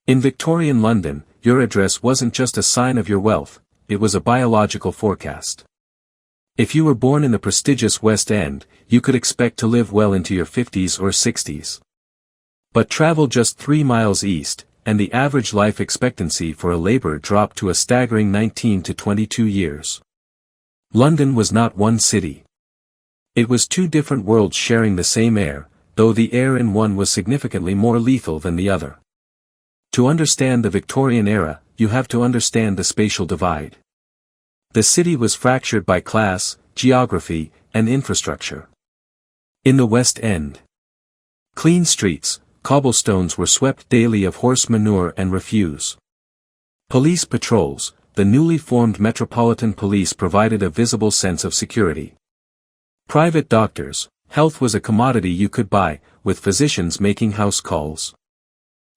In Victorian London, your address wasn't just a sign of your wealth, it was a biological forecast. If you were born in the prestigious West End, you could expect to live well into your 50s or 60s. But travel just 3 miles east, and the average life expectancy for a labourer dropped to a staggering 19 to 22 years. London was not one city. It was two different worlds sharing the same air, though the air in one was significantly more lethal than the other. To understand the Victorian era, you have to understand the spatial divide. The city was fractured by class, geography, and infrastructure. In the West End, clean streets, cobblestones were swept daily of horse manure and refuse. Police patrols, the newly formed Metropolitan Police provided a visible sense of security. Private doctors, health was a commodity you could buy, with physicians making house calls.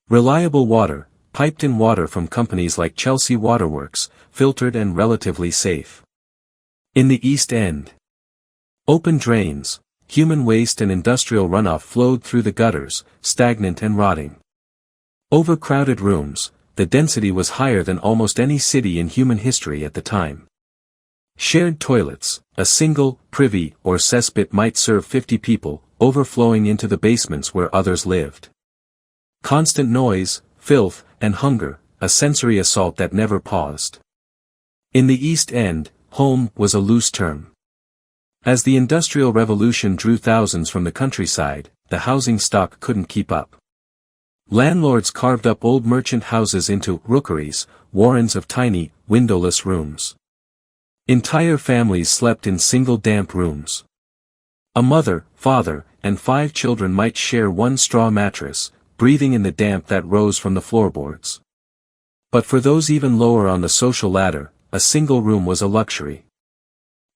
Reliable water, piped-in water from companies like Chelsea Waterworks, filtered and relatively safe. In the East End, open drains, human waste and industrial runoff flowed through the gutters, stagnant and rotting. Overcrowded rooms, the density was higher than almost any city in human history at the time. Shared toilets, a single, privy, or cesspit might serve 50 people, overflowing into the basements where others lived. Constant noise, filth, and hunger, a sensory assault that never paused. In the East End, home was a loose term. As the Industrial Revolution drew thousands from the countryside, the housing stock couldn't keep up. Landlords carved up old merchant houses into rookeries, warrens of tiny, windowless rooms. Entire families slept in single damp rooms. A mother, father, and 5 children might share one straw mattress, breathing in the damp that rose from the floorboards. But for those even lower on the social ladder, a single room was a luxury.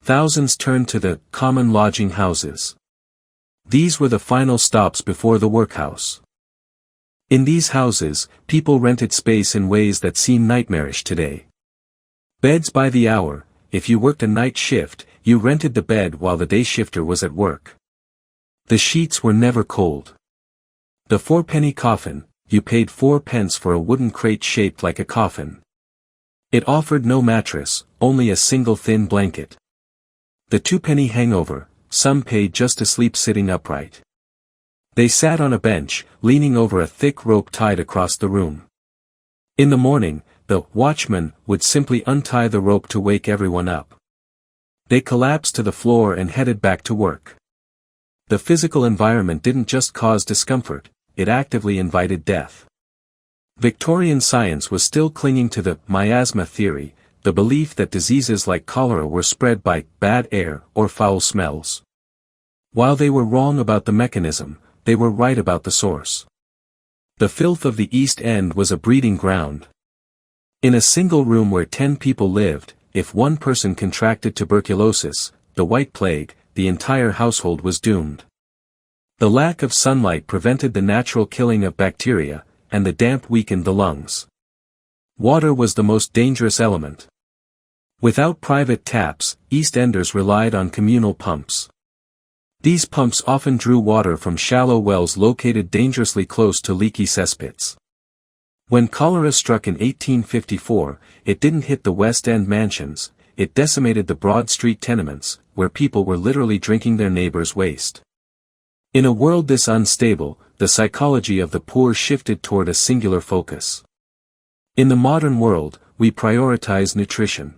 Thousands turned to the common lodging houses. These were the final stops before the workhouse. In these houses, people rented space in ways that seem nightmarish today. Beds by the hour, if you worked a night shift, you rented the bed while the day shifter was at work. The sheets were never cold. The 4-penny coffin, you paid 4 pence for a wooden crate shaped like a coffin. It offered no mattress, only a single thin blanket. The 2-penny hangover, some paid just to sleep sitting upright. They sat on a bench, leaning over a thick rope tied across the room. In the morning, the watchman would simply untie the rope to wake everyone up. They collapsed to the floor and headed back to work. The physical environment didn't just cause discomfort, it actively invited death. Victorian science was still clinging to the miasma theory, the belief that diseases like cholera were spread by bad air or foul smells. While they were wrong about the mechanism, they were right about the source. The filth of the East End was a breeding ground. In a single room where 10 people lived, if one person contracted tuberculosis, the White Plague, the entire household was doomed. The lack of sunlight prevented the natural killing of bacteria, and the damp weakened the lungs. Water was the most dangerous element. Without private taps, East Enders relied on communal pumps. These pumps often drew water from shallow wells located dangerously close to leaky cesspits. When cholera struck in 1854, it didn't hit the West End mansions, it decimated the Broad Street tenements, where people were literally drinking their neighbors' waste. In a world this unstable, the psychology of the poor shifted toward a singular focus. In the modern world, we prioritize nutrition.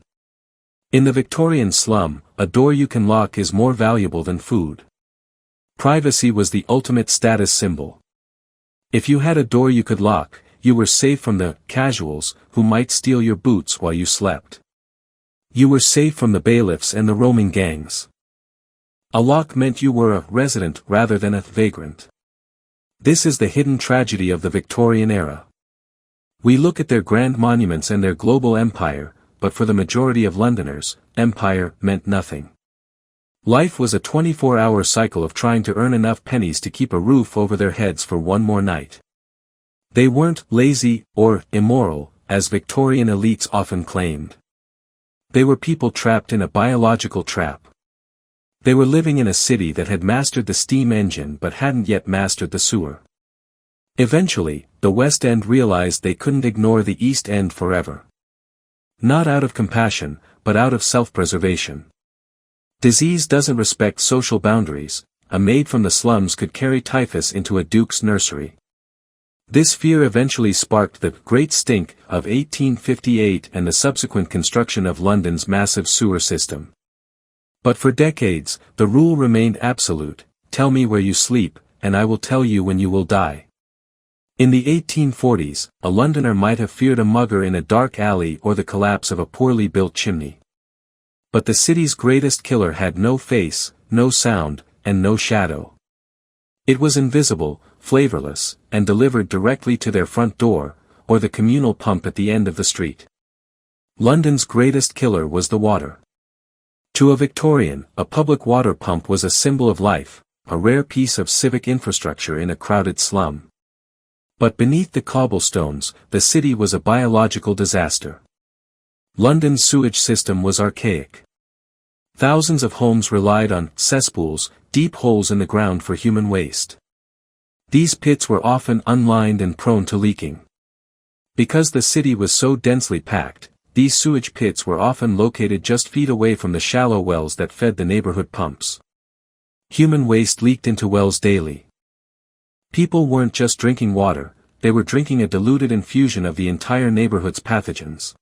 In the Victorian slum, a door you can lock is more valuable than food. Privacy was the ultimate status symbol. If you had a door you could lock, you were safe from the casuals who might steal your boots while you slept. You were safe from the bailiffs and the roaming gangs. A lock meant you were a resident rather than a vagrant. This is the hidden tragedy of the Victorian era. We look at their grand monuments and their global empire, but for the majority of Londoners, empire meant nothing. Life was a 24-hour cycle of trying to earn enough pennies to keep a roof over their heads for one more night. They weren't lazy or immoral, as Victorian elites often claimed. They were people trapped in a biological trap. They were living in a city that had mastered the steam engine but hadn't yet mastered the sewer. Eventually, the West End realized they couldn't ignore the East End forever. Not out of compassion, but out of self-preservation. Disease doesn't respect social boundaries. A maid from the slums could carry typhus into a duke's nursery. This fear eventually sparked the Great Stink of 1858 and the subsequent construction of London's massive sewer system. But for decades, the rule remained absolute: tell me where you sleep, and I will tell you when you will die. In the 1840s, a Londoner might have feared a mugger in a dark alley or the collapse of a poorly built chimney. But the city's greatest killer had no face, no sound, and no shadow. It was invisible, flavorless, and delivered directly to their front door, or the communal pump at the end of the street. London's greatest killer was the water. To a Victorian, a public water pump was a symbol of life, a rare piece of civic infrastructure in a crowded slum. But beneath the cobblestones, the city was a biological disaster. London's sewage system was archaic. Thousands of homes relied on cesspools, deep holes in the ground for human waste. These pits were often unlined and prone to leaking. Because the city was so densely packed, these sewage pits were often located just feet away from the shallow wells that fed the neighborhood pumps. Human waste leaked into wells daily. People weren't just drinking water, they were drinking a diluted infusion of the entire neighborhood's pathogens.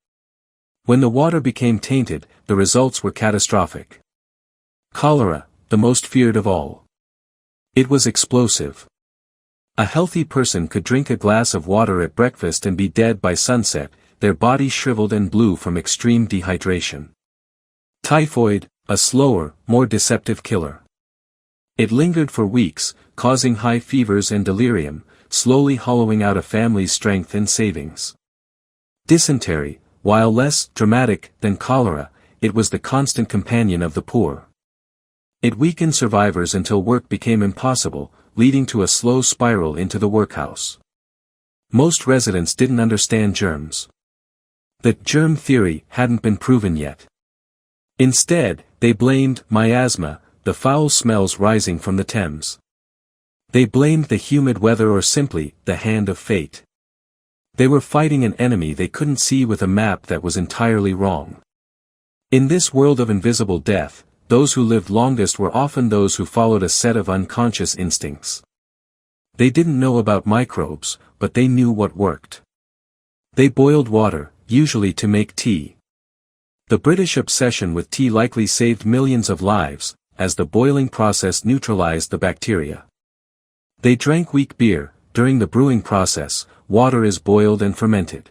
When the water became tainted, the results were catastrophic. Cholera, the most feared of all. It was explosive. A healthy person could drink a glass of water at breakfast and be dead by sunset, their body shriveled and blue from extreme dehydration. Typhoid, a slower, more deceptive killer. It lingered for weeks, causing high fevers and delirium, slowly hollowing out a family's strength and savings. Dysentery, while less dramatic than cholera, it was the constant companion of the poor. It weakened survivors until work became impossible, leading to a slow spiral into the workhouse. Most residents didn't understand germs. The germ theory hadn't been proven yet. Instead, they blamed miasma, the foul smells rising from the Thames. They blamed the humid weather or simply the hand of fate. They were fighting an enemy they couldn't see with a map that was entirely wrong. In this world of invisible death, those who lived longest were often those who followed a set of unconscious instincts. They didn't know about microbes, but they knew what worked. They boiled water, usually to make tea. The British obsession with tea likely saved millions of lives, as the boiling process neutralized the bacteria. They drank weak beer. During the brewing process, water is boiled and fermented.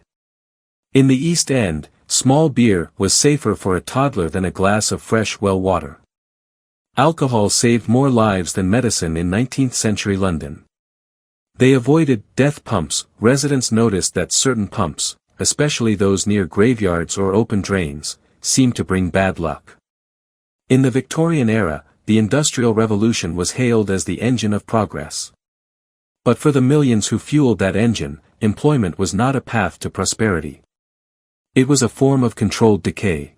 In the East End, small beer was safer for a toddler than a glass of fresh well water. Alcohol saved more lives than medicine in 19th-century London. They avoided death pumps. Residents noticed that certain pumps, especially those near graveyards or open drains, seemed to bring bad luck. In the Victorian era, the Industrial Revolution was hailed as the engine of progress. But for the millions who fueled that engine, employment was not a path to prosperity. It was a form of controlled decay.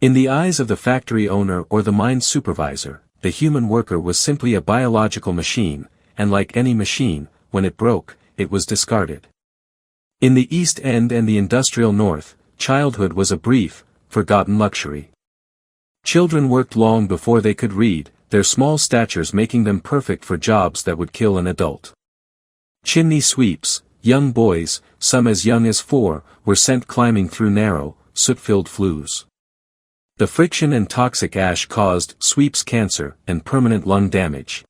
In the eyes of the factory owner or the mine supervisor, the human worker was simply a biological machine, and like any machine, when it broke, it was discarded. In the East End and the industrial North, childhood was a brief, forgotten luxury. Children worked long before they could read, their small statures making them perfect for jobs that would kill an adult. Chimney sweeps, young boys, some as young as 4, were sent climbing through narrow, soot-filled flues. The friction and toxic ash caused sweeps cancer and permanent lung damage.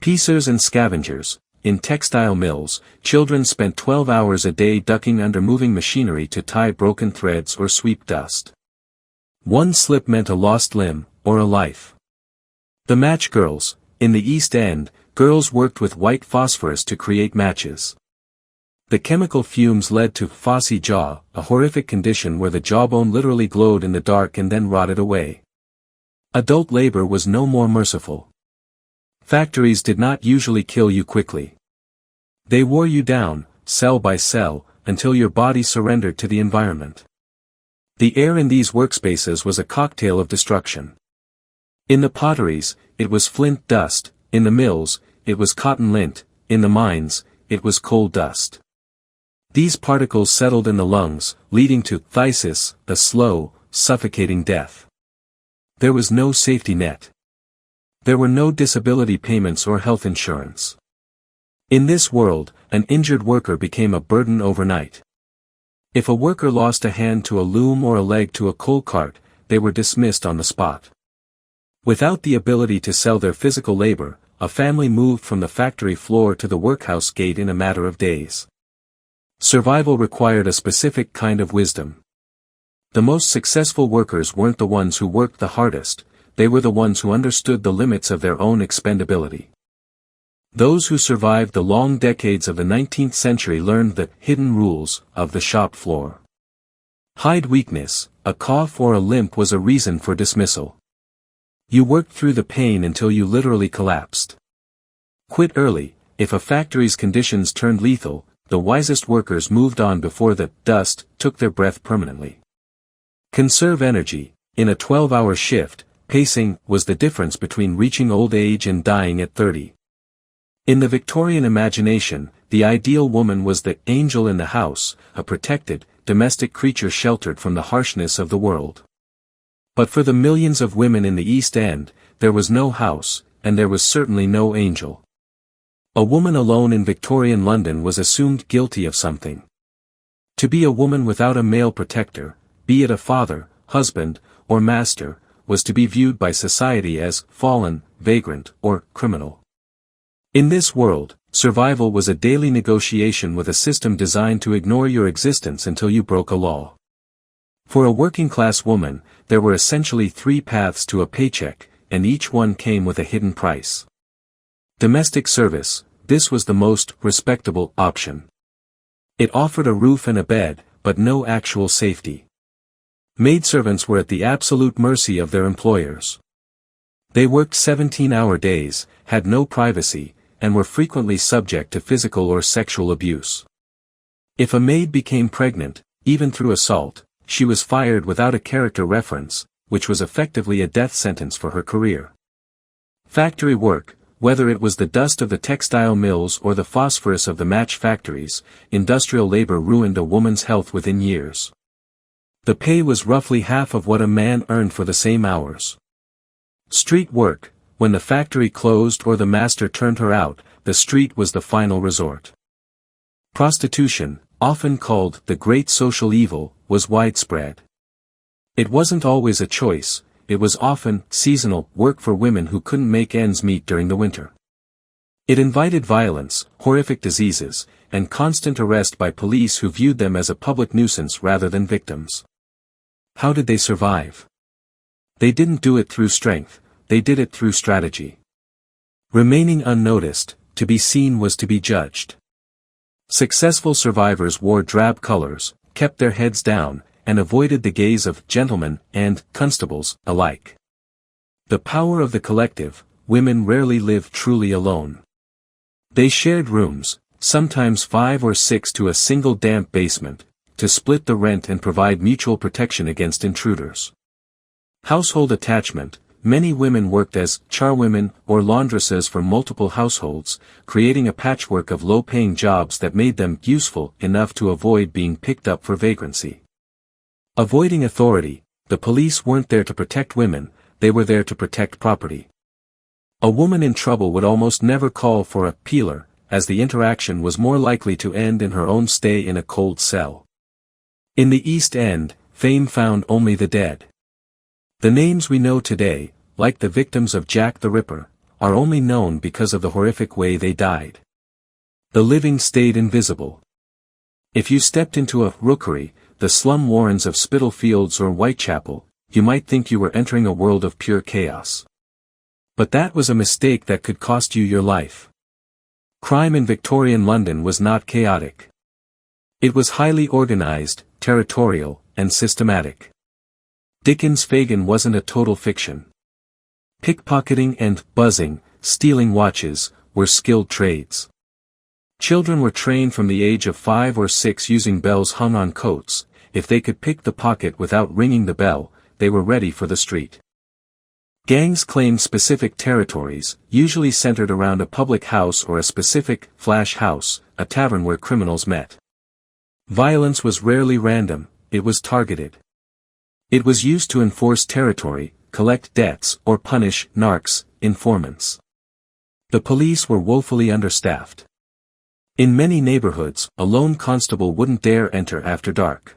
Piecers and scavengers. In textile mills, children spent 12 hours a day ducking under moving machinery to tie broken threads or sweep dust. One slip meant a lost limb, or a life. The match girls. In the East End, girls worked with white phosphorus to create matches. The chemical fumes led to phossy jaw, a horrific condition where the jawbone literally glowed in the dark and then rotted away. Adult labor was no more merciful. Factories did not usually kill you quickly. They wore you down, cell by cell, until your body surrendered to the environment. The air in these workspaces was a cocktail of destruction. In the potteries, it was flint dust; in the mills, it was cotton lint; in the mines, it was coal dust. These particles settled in the lungs, leading to phthisis, a slow, suffocating death. There was no safety net. There were no disability payments or health insurance. In this world, an injured worker became a burden overnight. If a worker lost a hand to a loom or a leg to a coal cart, they were dismissed on the spot. Without the ability to sell their physical labor, a family moved from the factory floor to the workhouse gate in a matter of days. Survival required a specific kind of wisdom. The most successful workers weren't the ones who worked the hardest, they were the ones who understood the limits of their own expendability. Those who survived the long decades of the 19th century learned the hidden rules of the shop floor. Hide weakness, a cough or a limp was a reason for dismissal. You worked through the pain until you literally collapsed. Quit early. If a factory's conditions turned lethal, the wisest workers moved on before the dust took their breath permanently. Conserve energy. In a 12-hour shift, pacing was the difference between reaching old age and dying at 30. In the Victorian imagination, the ideal woman was the angel in the house, a protected, domestic creature sheltered from the harshness of the world. But for the millions of women in the East End, there was no house, and there was certainly no angel. A woman alone in Victorian London was assumed guilty of something. To be a woman without a male protector, be it a father, husband, or master, was to be viewed by society as fallen, vagrant, or criminal. In this world, survival was a daily negotiation with a system designed to ignore your existence until you broke a law. For a working-class woman, there were essentially 3 paths to a paycheck, and each one came with a hidden price. Domestic service, this was the most respectable option. It offered a roof and a bed, but no actual safety. Maidservants were at the absolute mercy of their employers. They worked 17-hour days, had no privacy, and were frequently subject to physical or sexual abuse. If a maid became pregnant, even through assault, she was fired without a character reference, which was effectively a death sentence for her career. Factory work, whether it was the dust of the textile mills or the phosphorus of the match factories, industrial labor ruined a woman's health within years. The pay was roughly half of what a man earned for the same hours. Street work, when the factory closed or the master turned her out, the street was the final resort. Prostitution, often called the great social evil, was widespread. It wasn't always a choice, it was often seasonal work for women who couldn't make ends meet during the winter. It invited violence, horrific diseases, and constant arrest by police who viewed them as a public nuisance rather than victims. How did they survive? They didn't do it through strength, they did it through strategy. Remaining unnoticed, to be seen was to be judged. Successful survivors wore drab colors, kept their heads down, and avoided the gaze of gentlemen and constables alike. The power of the collective, women rarely lived truly alone. They shared rooms, sometimes 5 or 6 to a single damp basement, to split the rent and provide mutual protection against intruders. Household attachment, many women worked as charwomen or laundresses for multiple households, creating a patchwork of low-paying jobs that made them useful enough to avoid being picked up for vagrancy. Avoiding authority, the police weren't there to protect women, they were there to protect property. A woman in trouble would almost never call for a peeler, as the interaction was more likely to end in her own stay in a cold cell. In the East End, fame found only the dead. The names we know today, like the victims of Jack the Ripper, are only known because of the horrific way they died. The living stayed invisible. If you stepped into a rookery, the slum warrens of Spitalfields or Whitechapel, you might think you were entering a world of pure chaos. But that was a mistake that could cost you your life. Crime in Victorian London was not chaotic. It was highly organized, territorial, and systematic. Dickens' Fagin wasn't a total fiction. Pickpocketing and buzzing, stealing watches, were skilled trades. Children were trained from the age of 5 or 6 using bells hung on coats. If they could pick the pocket without ringing the bell, they were ready for the street. Gangs claimed specific territories, usually centered around a public house or a specific flash house, a tavern where criminals met. Violence was rarely random, it was targeted. It was used to enforce territory, collect debts, or punish narcs, informants. The police were woefully understaffed. In many neighborhoods, a lone constable wouldn't dare enter after dark.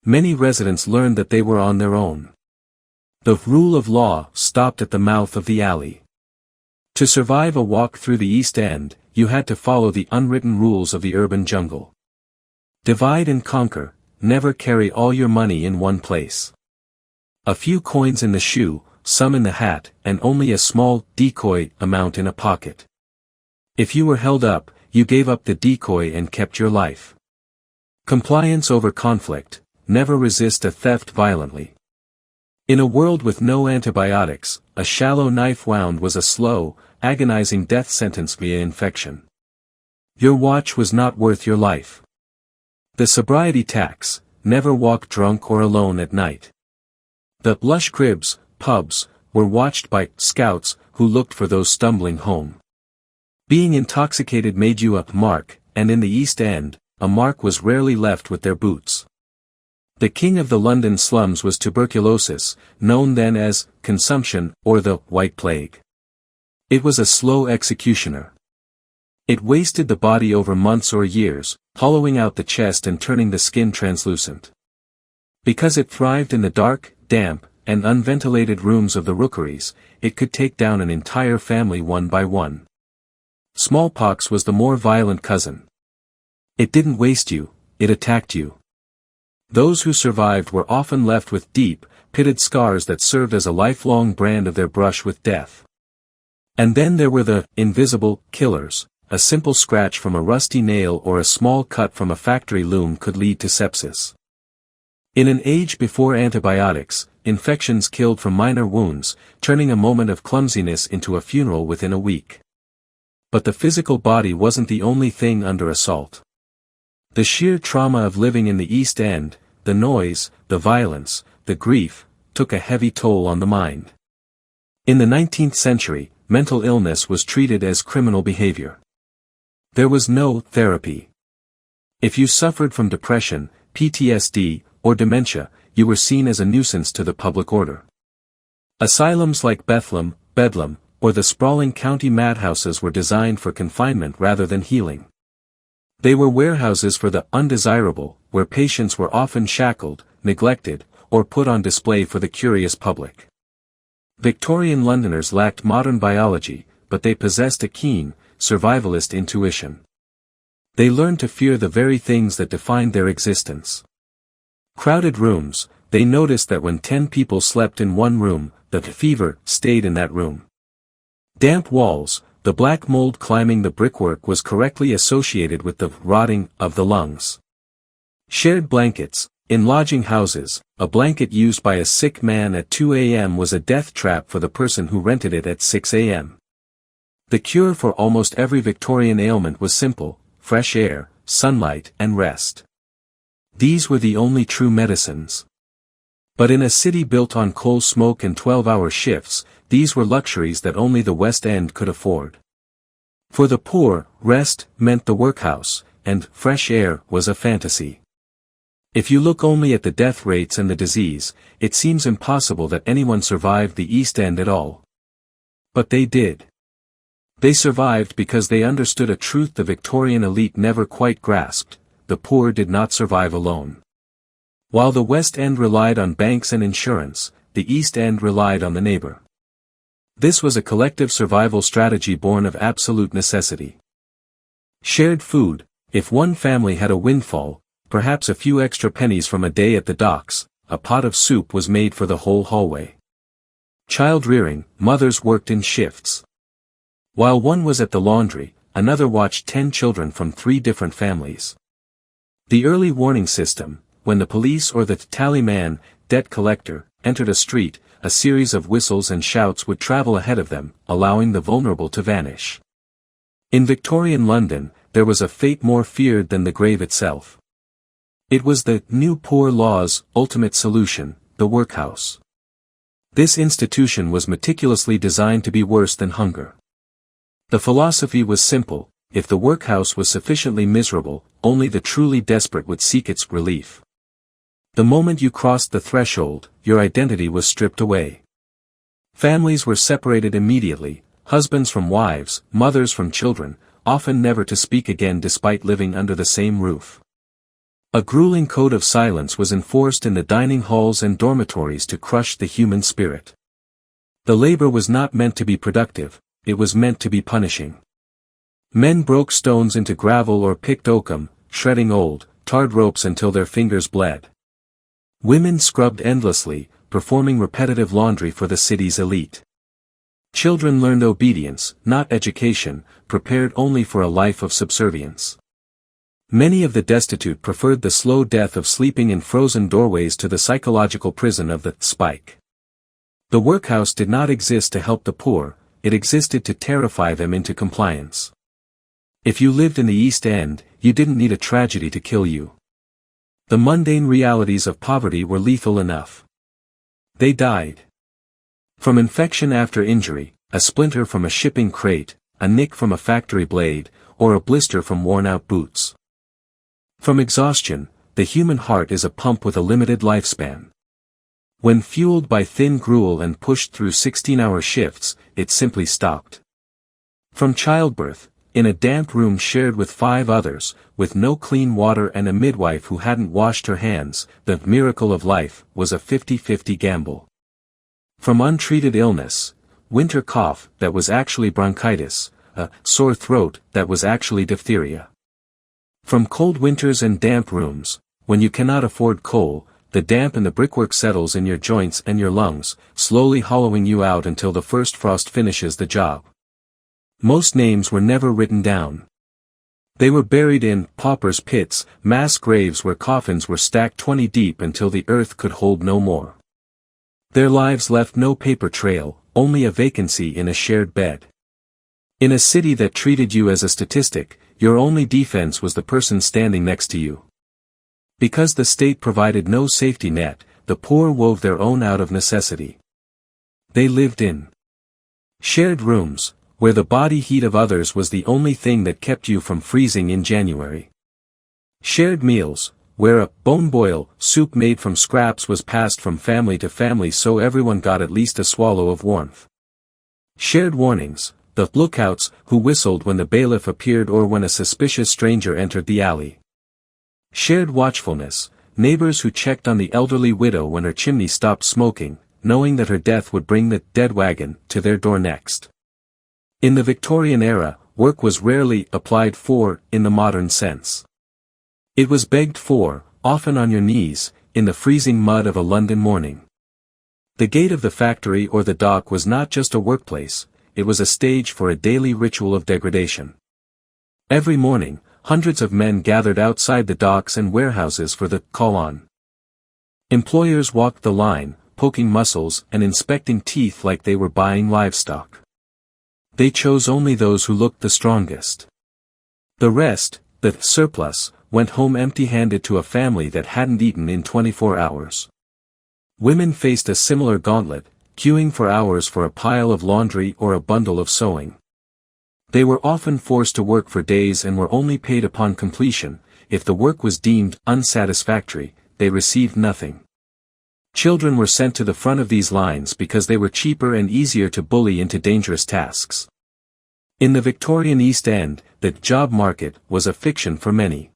Many residents learned that they were on their own. The rule of law stopped at the mouth of the alley. To survive a walk through the East End, you had to follow the unwritten rules of the urban jungle. Divide and conquer, never carry all your money in one place. A few coins in the shoe, some in the hat, and only a small, decoy, amount in a pocket. If you were held up, you gave up the decoy and kept your life. Compliance over conflict, never resist a theft violently. In a world with no antibiotics, a shallow knife wound was a slow, agonizing death sentence via infection. Your watch was not worth your life. The sobriety tax, never walk drunk or alone at night. The lush cribs, pubs, were watched by scouts who looked for those stumbling home. Being intoxicated made you a mark, and in the East End, a mark was rarely left with their boots. The king of the London slums was tuberculosis, known then as consumption or the White Plague. It was a slow executioner. It wasted the body over months or years, hollowing out the chest and turning the skin translucent. Because it thrived in the dark, damp, and unventilated rooms of the rookeries, it could take down an entire family one by one. Smallpox was the more violent cousin. It didn't waste you, it attacked you. Those who survived were often left with deep, pitted scars that served as a lifelong brand of their brush with death. And then there were the invisible killers. A simple scratch from a rusty nail or a small cut from a factory loom could lead to sepsis. In an age before antibiotics, infections killed from minor wounds, turning a moment of clumsiness into a funeral within a week. But the physical body wasn't the only thing under assault. The sheer trauma of living in the East End, the noise, the violence, the grief, took a heavy toll on the mind. In the 19th century, mental illness was treated as criminal behavior. There was no therapy. If you suffered from depression, PTSD, or dementia, you were seen as a nuisance to the public order. Asylums like Bedlam, or the sprawling county madhouses were designed for confinement rather than healing. They were warehouses for the undesirable, where patients were often shackled, neglected, or put on display for the curious public. Victorian Londoners lacked modern biology, but they possessed a keen, survivalist intuition. They learned to fear the very things that defined their existence. Crowded rooms, they noticed that when 10 people slept in one room, the fever stayed in that room. Damp walls, the black mold climbing the brickwork was correctly associated with the rotting of the lungs. Shared blankets, in lodging houses, a blanket used by a sick man at 2 a.m. was a death trap for the person who rented it at 6 a.m. The cure for almost every Victorian ailment was simple: fresh air, sunlight, and rest. These were the only true medicines. But in a city built on coal smoke and 12-hour shifts, these were luxuries that only the West End could afford. For the poor, rest meant the workhouse, and fresh air was a fantasy. If you look only at the death rates and the disease, it seems impossible that anyone survived the East End at all. But they did. They survived because they understood a truth the Victorian elite never quite grasped: the poor did not survive alone. While the West End relied on banks and insurance, the East End relied on the neighbor. This was a collective survival strategy born of absolute necessity. Shared food: if one family had a windfall, perhaps a few extra pennies from a day at the docks, a pot of soup was made for the whole hallway. Child rearing: mothers worked in shifts. While one was at the laundry, another watched 10 children from 3 different families. The early warning system: when the police or the tallyman, debt collector, entered a street, a series of whistles and shouts would travel ahead of them, allowing the vulnerable to vanish. In Victorian London, there was a fate more feared than the grave itself. It was the New Poor Law's ultimate solution, the workhouse. This institution was meticulously designed to be worse than hunger. The philosophy was simple: if the workhouse was sufficiently miserable, only the truly desperate would seek its relief. The moment you crossed the threshold, your identity was stripped away. Families were separated immediately, husbands from wives, mothers from children, often never to speak again despite living under the same roof. A grueling code of silence was enforced in the dining halls and dormitories to crush the human spirit. The labor was not meant to be productive, it was meant to be punishing. Men broke stones into gravel or picked oakum, shredding old, tarred ropes until their fingers bled. Women scrubbed endlessly, performing repetitive laundry for the city's elite. Children learned obedience, not education, prepared only for a life of subservience. Many of the destitute preferred the slow death of sleeping in frozen doorways to the psychological prison of the spike. The workhouse did not exist to help the poor, it existed to terrify them into compliance. If you lived in the East End, you didn't need a tragedy to kill you. The mundane realities of poverty were lethal enough. They died. From infection after injury, a splinter from a shipping crate, a nick from a factory blade, or a blister from worn-out boots. From exhaustion, the human heart is a pump with a limited lifespan. When fueled by thin gruel and pushed through 16-hour shifts, it simply stopped. From childbirth, in a damp room shared with 5 others, with no clean water and a midwife who hadn't washed her hands, the miracle of life was a 50-50 gamble. From untreated illness, winter cough that was actually bronchitis, a sore throat that was actually diphtheria. From cold winters and damp rooms, when you cannot afford coal, the damp in the brickwork settles in your joints and your lungs, slowly hollowing you out until the first frost finishes the job. Most names were never written down. They were buried in paupers' pits, mass graves where coffins were stacked 20 deep until the earth could hold no more. Their lives left no paper trail, only a vacancy in a shared bed. In a city that treated you as a statistic, your only defense was the person standing next to you. Because the state provided no safety net, the poor wove their own out of necessity. They lived in shared rooms, where the body heat of others was the only thing that kept you from freezing in January. Shared meals, where a bone boil soup made from scraps was passed from family to family so everyone got at least a swallow of warmth. Shared warnings, the lookouts who whistled when the bailiff appeared or when a suspicious stranger entered the alley. Shared watchfulness, neighbors who checked on the elderly widow when her chimney stopped smoking, knowing that her death would bring the dead wagon to their door next. In the Victorian era, work was rarely applied for in the modern sense. It was begged for, often on your knees, in the freezing mud of a London morning. The gate of the factory or the dock was not just a workplace, it was a stage for a daily ritual of degradation. Every morning, hundreds of men gathered outside the docks and warehouses for the call-on. Employers walked the line, poking muscles and inspecting teeth like they were buying livestock. They chose only those who looked the strongest. The rest, the surplus, went home empty-handed to a family that hadn't eaten in 24 hours. Women faced a similar gauntlet, queuing for hours for a pile of laundry or a bundle of sewing. They were often forced to work for days and were only paid upon completion. If the work was deemed unsatisfactory, they received nothing. Children were sent to the front of these lines because they were cheaper and easier to bully into dangerous tasks. In the Victorian East End, the job market was a fiction for many.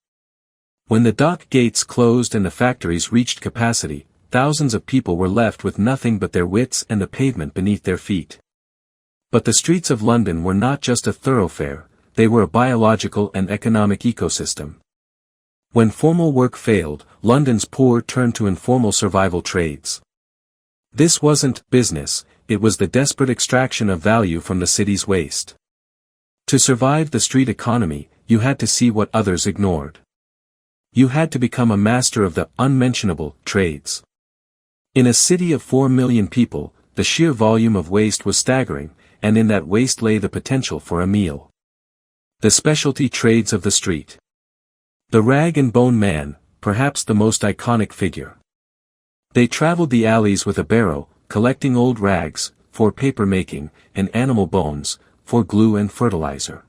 When the dock gates closed and the factories reached capacity, thousands of people were left with nothing but their wits and the pavement beneath their feet. But the streets of London were not just a thoroughfare, they were a biological and economic ecosystem. When formal work failed, London's poor turned to informal survival trades. This wasn't business, it was the desperate extraction of value from the city's waste. To survive the street economy, you had to see what others ignored. You had to become a master of the unmentionable trades. In a city of 4 million people, the sheer volume of waste was staggering, and in that waste lay the potential for a meal. The specialty trades of the street. The rag and bone man, perhaps the most iconic figure. They traveled the alleys with a barrow, collecting old rags, for paper making, and animal bones, for glue and fertilizer.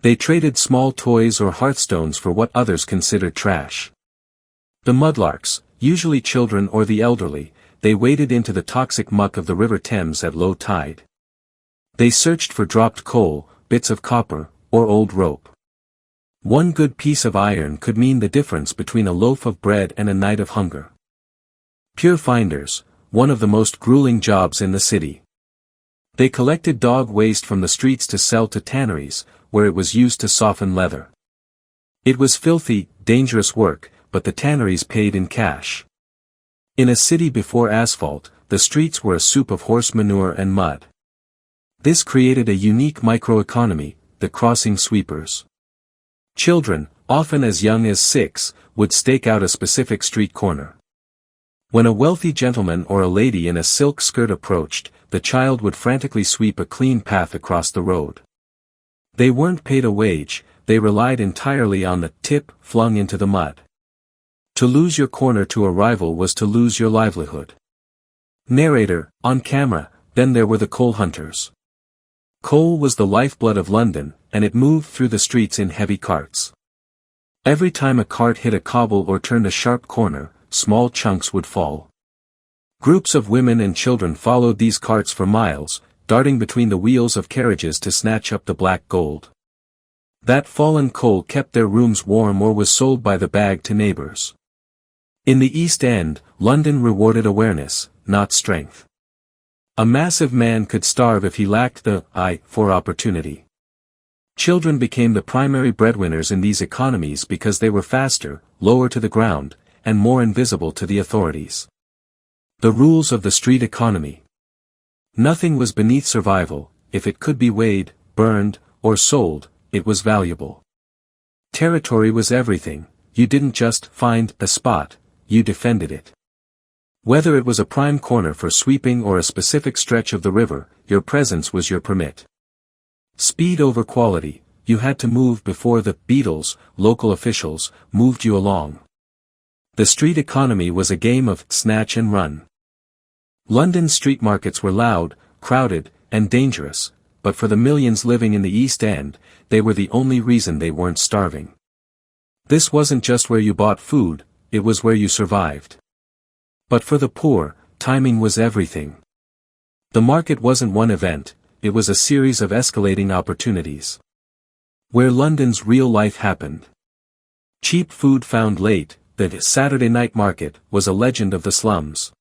They traded small toys or hearthstones for what others considered trash. The mudlarks, usually children or the elderly, they waded into the toxic muck of the River Thames at low tide. They searched for dropped coal, bits of copper, or old rope. One good piece of iron could mean the difference between a loaf of bread and a night of hunger. Pure finders, one of the most grueling jobs in the city. They collected dog waste from the streets to sell to tanneries, where it was used to soften leather. It was filthy, dangerous work, but the tanneries paid in cash. In a city before asphalt, the streets were a soup of horse manure and mud. This created a unique microeconomy, the crossing sweepers. Children, often as young as 6, would stake out a specific street corner. When a wealthy gentleman or a lady in a silk skirt approached, the child would frantically sweep a clean path across the road. They weren't paid a wage, they relied entirely on the tip flung into the mud. To lose your corner to a rival was to lose your livelihood. Narrator, on camera, then there were the coal hunters. Coal was the lifeblood of London, and it moved through the streets in heavy carts. Every time a cart hit a cobble or turned a sharp corner, small chunks would fall. Groups of women and children followed these carts for miles, darting between the wheels of carriages to snatch up the black gold. That fallen coal kept their rooms warm or was sold by the bag to neighbors. In the East End, London rewarded awareness, not strength. A massive man could starve if he lacked the eye for opportunity. Children became the primary breadwinners in these economies because they were faster, lower to the ground, and more invisible to the authorities. The rules of the street economy. Nothing was beneath survival. If it could be weighed, burned, or sold, it was valuable. Territory was everything. You didn't just find a spot, you defended it. Whether it was a prime corner for sweeping or a specific stretch of the river, your presence was your permit. Speed over quality, you had to move before the beadles, local officials, moved you along. The street economy was a game of snatch and run. London's street markets were loud, crowded, and dangerous, but for the millions living in the East End, they were the only reason they weren't starving. This wasn't just where you bought food, it was where you survived. But for the poor, timing was everything. The market wasn't one event, it was a series of escalating opportunities. Where London's real life happened. Cheap food found late, the Saturday night market, was a legend of the slums.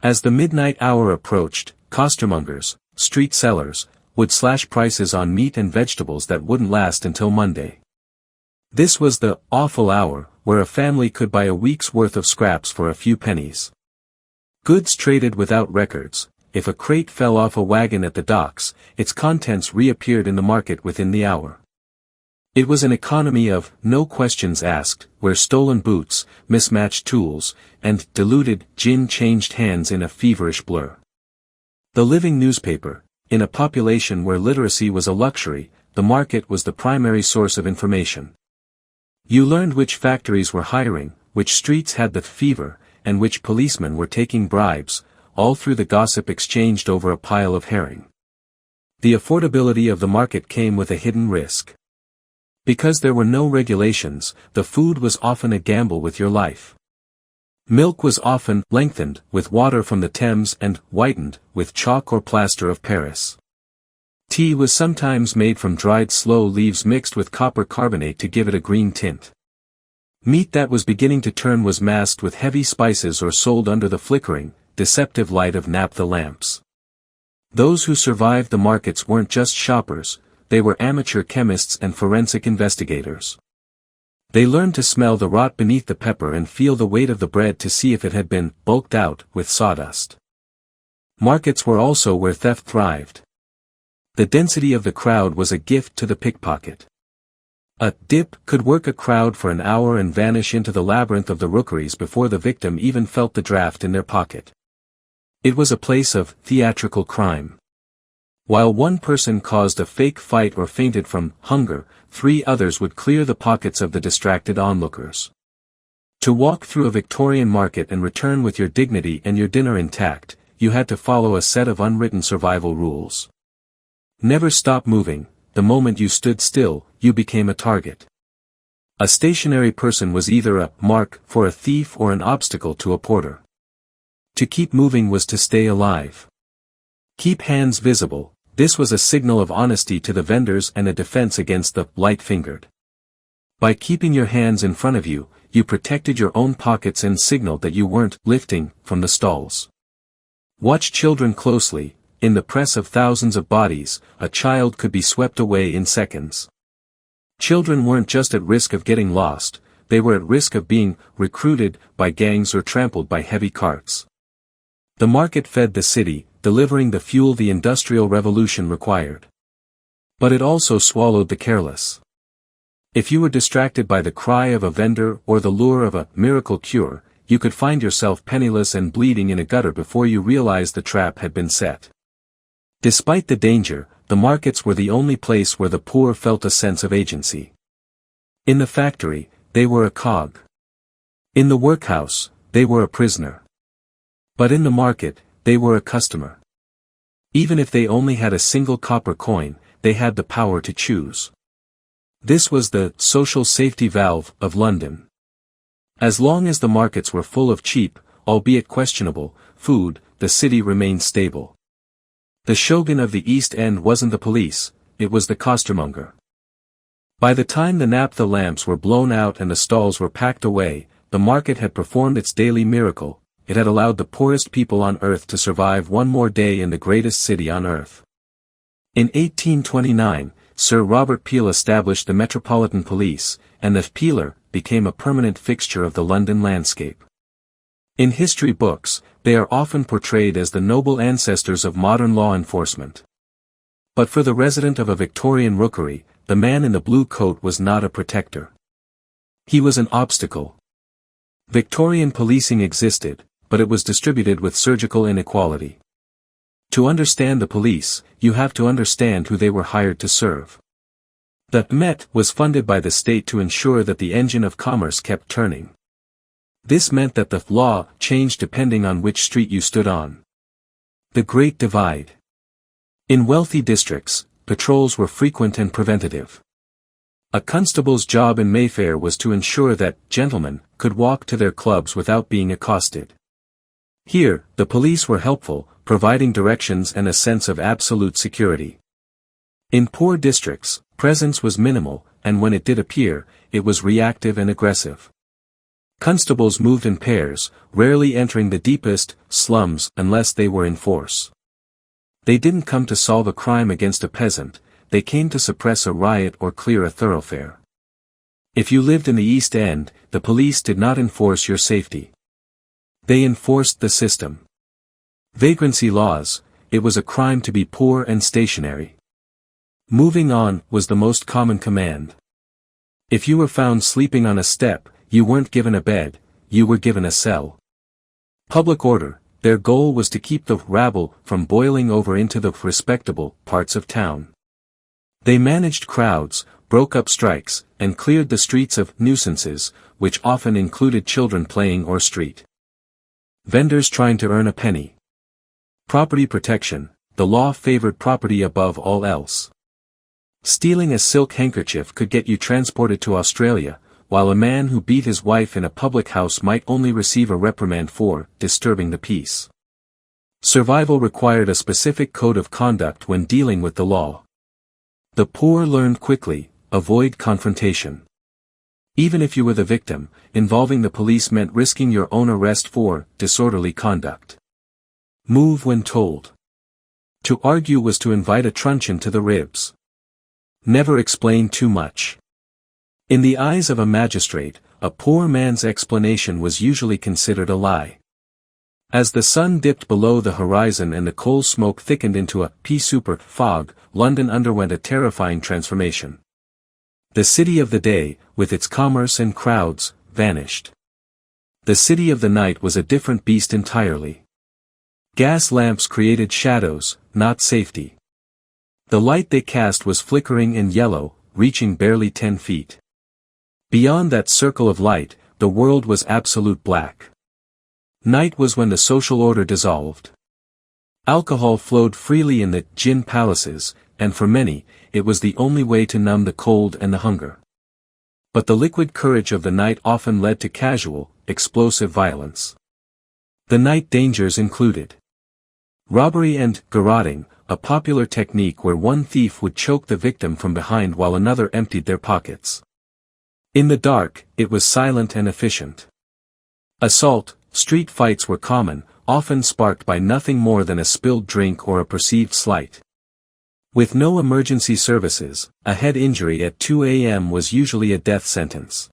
As the midnight hour approached, costermongers, street sellers, would slash prices on meat and vegetables that wouldn't last until Monday. This was the awful hour, where a family could buy a week's worth of scraps for a few pennies. Goods traded without records. If a crate fell off a wagon at the docks, its contents reappeared in the market within the hour. It was an economy of no questions asked, where stolen boots, mismatched tools, and diluted gin changed hands in a feverish blur. The living newspaper. In a population where literacy was a luxury, the market was the primary source of information. You learned which factories were hiring, which streets had the fever, and which policemen were taking bribes, all through the gossip exchanged over a pile of herring. The affordability of the market came with a hidden risk. Because there were no regulations, the food was often a gamble with your life. Milk was often lengthened with water from the Thames and whitened with chalk or plaster of Paris. Tea was sometimes made from dried sloe leaves mixed with copper carbonate to give it a green tint. Meat that was beginning to turn was masked with heavy spices or sold under the flickering, deceptive light of naphtha lamps. Those who survived the markets weren't just shoppers, they were amateur chemists and forensic investigators. They learned to smell the rot beneath the pepper and feel the weight of the bread to see if it had been bulked out with sawdust. Markets were also where theft thrived. The density of the crowd was a gift to the pickpocket. A dip could work a crowd for an hour and vanish into the labyrinth of the rookeries before the victim even felt the draft in their pocket. It was a place of theatrical crime. While one person caused a fake fight or fainted from hunger, 3 others would clear the pockets of the distracted onlookers. To walk through a Victorian market and return with your dignity and your dinner intact, you had to follow a set of unwritten survival rules. Never stop moving, the moment you stood still, you became a target. A stationary person was either a mark for a thief or an obstacle to a porter. To keep moving was to stay alive. Keep hands visible, this was a signal of honesty to the vendors and a defense against the light-fingered. By keeping your hands in front of you, you protected your own pockets and signaled that you weren't lifting from the stalls. Watch children closely. In the press of thousands of bodies, a child could be swept away in seconds. Children weren't just at risk of getting lost, they were at risk of being recruited by gangs or trampled by heavy carts. The market fed the city, delivering the fuel the Industrial Revolution required. But it also swallowed the careless. If you were distracted by the cry of a vendor or the lure of a miracle cure, you could find yourself penniless and bleeding in a gutter before you realized the trap had been set. Despite the danger, the markets were the only place where the poor felt a sense of agency. In the factory, they were a cog. In the workhouse, they were a prisoner. But in the market, they were a customer. Even if they only had a single copper coin, they had the power to choose. This was the social safety valve of London. As long as the markets were full of cheap, albeit questionable, food, the city remained stable. The shogun of the East End wasn't the police, it was the costermonger. By the time the naphtha lamps were blown out and the stalls were packed away, the market had performed its daily miracle, it had allowed the poorest people on earth to survive one more day in the greatest city on earth. In 1829, Sir Robert Peel established the Metropolitan Police, and the Peeler became a permanent fixture of the London landscape. In history books, they are often portrayed as the noble ancestors of modern law enforcement. But for the resident of a Victorian rookery, the man in the blue coat was not a protector. He was an obstacle. Victorian policing existed, but it was distributed with surgical inequality. To understand the police, you have to understand who they were hired to serve. The Met was funded by the state to ensure that the engine of commerce kept turning. This meant that the law changed depending on which street you stood on. The Great Divide. In wealthy districts, patrols were frequent and preventative. A constable's job in Mayfair was to ensure that gentlemen could walk to their clubs without being accosted. Here, the police were helpful, providing directions and a sense of absolute security. In poor districts, presence was minimal, and when it did appear, it was reactive and aggressive. Constables moved in pairs, rarely entering the deepest slums unless they were in force. They didn't come to solve a crime against a peasant, they came to suppress a riot or clear a thoroughfare. If you lived in the East End, the police did not enforce your safety. They enforced the system. Vagrancy laws, it was a crime to be poor and stationary. Moving on was the most common command. If you were found sleeping on a step, you weren't given a bed, you were given a cell. Public order, their goal was to keep the rabble from boiling over into the respectable parts of town. They managed crowds, broke up strikes, and cleared the streets of nuisances, which often included children playing or street vendors trying to earn a penny. Property protection, the law favored property above all else. Stealing a silk handkerchief could get you transported to Australia, while a man who beat his wife in a public house might only receive a reprimand for disturbing the peace. Survival required a specific code of conduct when dealing with the law. The poor learned quickly, avoid confrontation. Even if you were the victim, involving the police meant risking your own arrest for disorderly conduct. Move when told. To argue was to invite a truncheon to the ribs. Never explain too much. In the eyes of a magistrate, a poor man's explanation was usually considered a lie. As the sun dipped below the horizon and the coal smoke thickened into a pea-soup fog, London underwent a terrifying transformation. The city of the day, with its commerce and crowds, vanished. The city of the night was a different beast entirely. Gas lamps created shadows, not safety. The light they cast was flickering and yellow, reaching barely 10 feet. Beyond that circle of light, the world was absolute black. Night was when the social order dissolved. Alcohol flowed freely in the gin palaces, and for many, it was the only way to numb the cold and the hunger. But the liquid courage of the night often led to casual, explosive violence. The night dangers included robbery and garroting, a popular technique where one thief would choke the victim from behind while another emptied their pockets. In the dark, it was silent and efficient. Assault, street fights were common, often sparked by nothing more than a spilled drink or a perceived slight. With no emergency services, a head injury at 2 a.m. was usually a death sentence.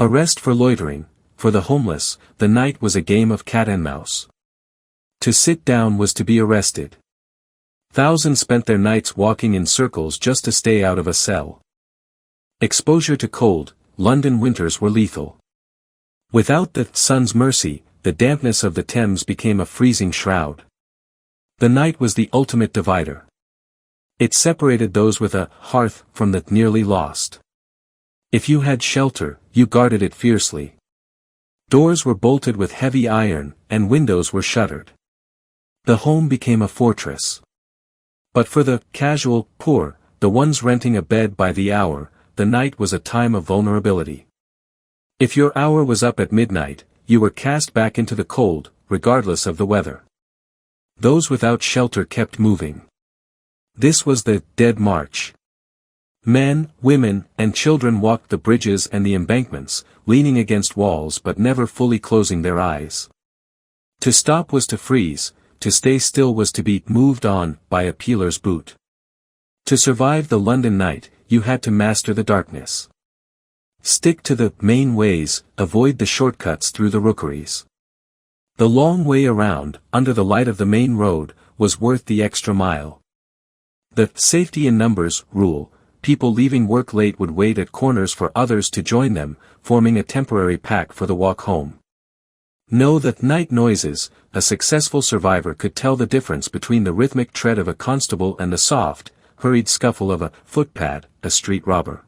Arrest for loitering, for the homeless, the night was a game of cat and mouse. To sit down was to be arrested. Thousands spent their nights walking in circles just to stay out of a cell. Exposure to cold, London winters were lethal. Without the sun's mercy, the dampness of the Thames became a freezing shroud. The night was the ultimate divider. It separated those with a hearth from the nearly lost. If you had shelter, you guarded it fiercely. Doors were bolted with heavy iron, and windows were shuttered. The home became a fortress. But for the casual, poor, the ones renting a bed by the hour, the night was a time of vulnerability. If your hour was up at midnight, you were cast back into the cold, regardless of the weather. Those without shelter kept moving. This was the Dead March. Men, women, and children walked the bridges and the embankments, leaning against walls but never fully closing their eyes. To stop was to freeze, to stay still was to be moved on by a peeler's boot. To survive the London night, you had to master the darkness. Stick to the main ways, avoid the shortcuts through the rookeries. The long way around, under the light of the main road, was worth the extra mile. The safety in numbers rule, people leaving work late would wait at corners for others to join them, forming a temporary pack for the walk home. Know that night noises, a successful survivor could tell the difference between the rhythmic tread of a constable and the soft, hurried scuffle of a footpad, a street robber.